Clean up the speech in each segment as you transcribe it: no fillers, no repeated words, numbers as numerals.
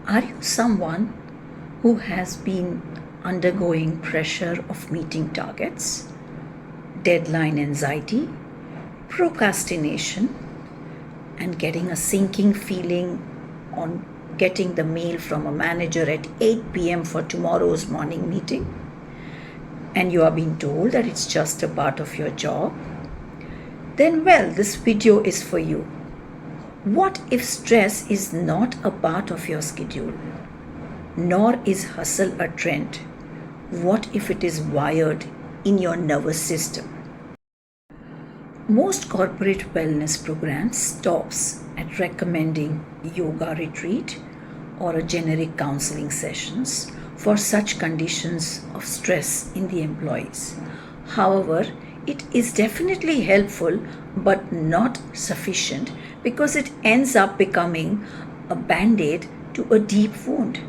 Are you someone who has been undergoing pressure of meeting targets, deadline anxiety, procrastination, and getting a sinking feeling on getting the mail from a manager at 8 p.m. for tomorrow's morning meeting? And you are being told that it's just a part of your job? Then, well, this video is for you. What if stress is not a part of your schedule? Nor is hustle a trend? What if it is wired in your nervous system? Most corporate wellness programs stops at recommending yoga retreat or a generic counseling sessions for such conditions of stress in the employees. However, it is definitely helpful but not sufficient because it ends up becoming a band-aid to a deep wound.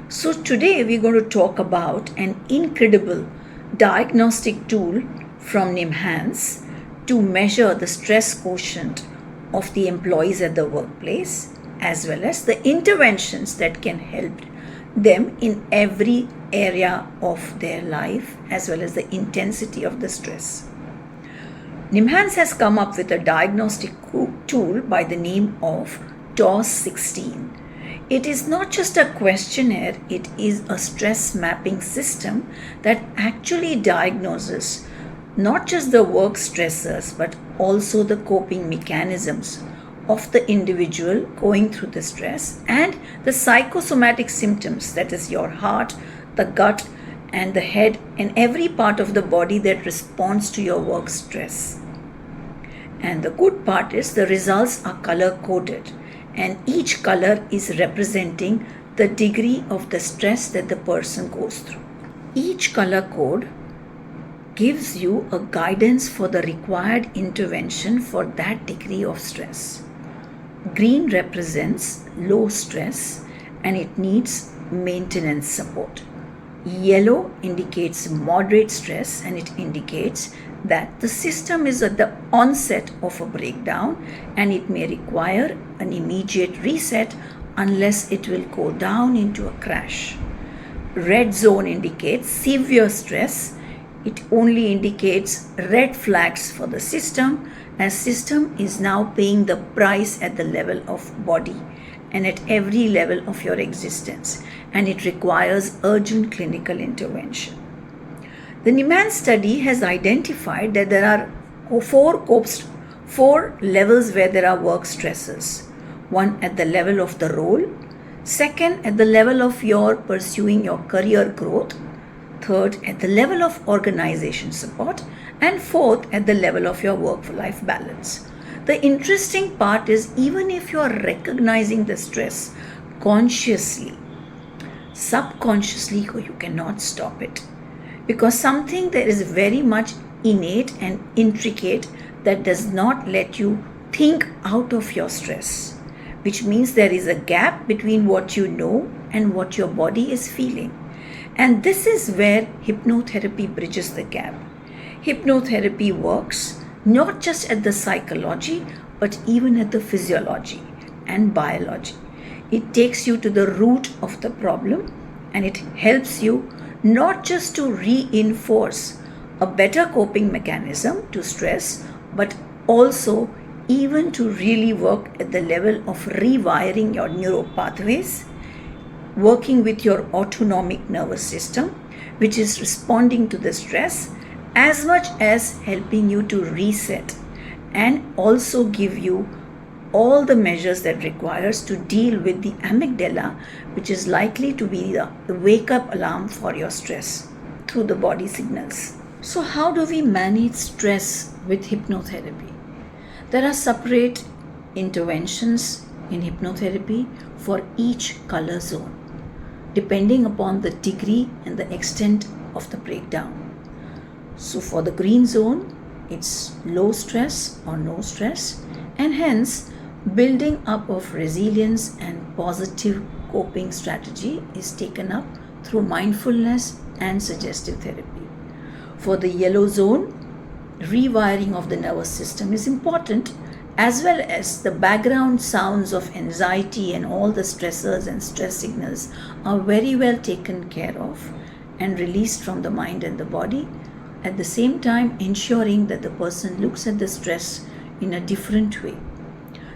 So today we're going to talk about an incredible diagnostic tool from NIMHANS to measure the stress quotient of the employees at the workplace, as well as the interventions that can help them in every area of their life, as well as the intensity of the stress. NIMHANS has come up with a diagnostic tool by the name of TAWS-16. It is not just a questionnaire, it is a stress mapping system that actually diagnoses not just the work stressors but also the coping mechanisms of the individual going through the stress and the psychosomatic symptoms, that is your heart, the gut and the head and every part of the body that responds to your work stress. And the good part is the results are color coded and each color is representing the degree of the stress that the person goes through. Each color code gives you a guidance for the required intervention for that degree of stress. Green represents low stress and it needs maintenance support. Yellow indicates moderate stress and it indicates that the system is at the onset of a breakdown and it may require an immediate reset unless it will go down into a crash. Red zone indicates severe stress. It only indicates red flags for the system, as system is now paying the price at the level of body and at every level of your existence, and it requires urgent clinical intervention. The NIMHANS study has identified that there are four levels where there are work stresses. One at the level of the role, second at the level of your pursuing your career growth, third at the level of organization support, and fourth at the level of your work-life balance. The interesting part is even if you are recognizing the stress consciously, subconsciously you cannot stop it because something that is very much innate and intricate that does not let you think out of your stress, which means there is a gap between what you know and what your body is feeling. And this is where hypnotherapy bridges the gap. Hypnotherapy works not just at the psychology, but even at the physiology and biology. It takes you to the root of the problem and it helps you not just to reinforce a better coping mechanism to stress, but also even to really work at the level of rewiring your neural pathways, working with your autonomic nervous system, which is responding to the stress, as much as helping you to reset and also give you all the measures that requires to deal with the amygdala, which is likely to be the wake-up alarm for your stress through the body signals. So how do we manage stress with hypnotherapy? There are separate interventions in hypnotherapy for each color zone, depending upon the degree and the extent of the breakdown. So for the green zone, it's low stress or no stress, and hence building up of resilience and positive coping strategy is taken up through mindfulness and suggestive therapy. For the yellow zone, rewiring of the nervous system is important as well as the background sounds of anxiety and all the stressors and stress signals are very well taken care of and released from the mind and the body, at the same time ensuring that the person looks at the stress in a different way.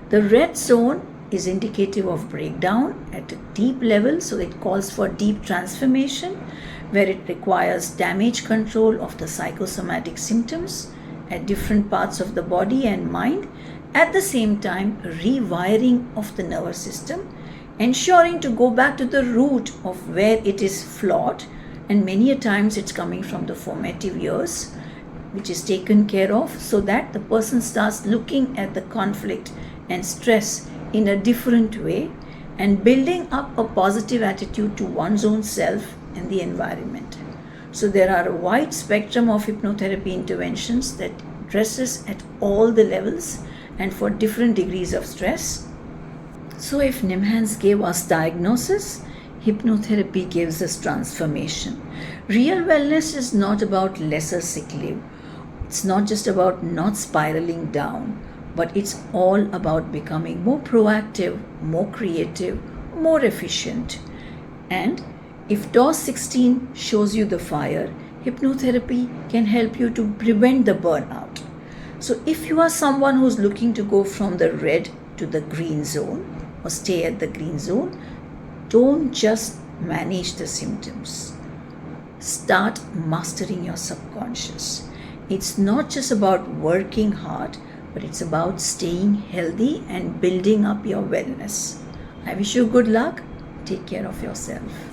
The red zone is indicative of breakdown at a deep level, so it calls for deep transformation, where it requires damage control of the psychosomatic symptoms at different parts of the body and mind, at the same time rewiring of the nervous system, ensuring to go back to the root of where it is flawed, and many a times it's coming from the formative years, which is taken care of, so that the person starts looking at the conflict and stress in a different way and building up a positive attitude to one's own self and the environment. So there are a wide spectrum of hypnotherapy interventions that addresses at all the levels and for different degrees of stress. So if NIMHANS gave us diagnosis, hypnotherapy gives us transformation. Real wellness is not about lesser sick leave. It's not just about not spiraling down, but it's all about becoming more proactive, more creative, more efficient. And if TAWS-16 shows you the fire, hypnotherapy can help you to prevent the burnout. So if you are someone who's looking to go from the red to the green zone or stay at the green zone, don't just manage the symptoms. Start mastering your subconscious. It's not just about working hard, but it's about staying healthy and building up your wellness. I wish you good luck. Take care of yourself.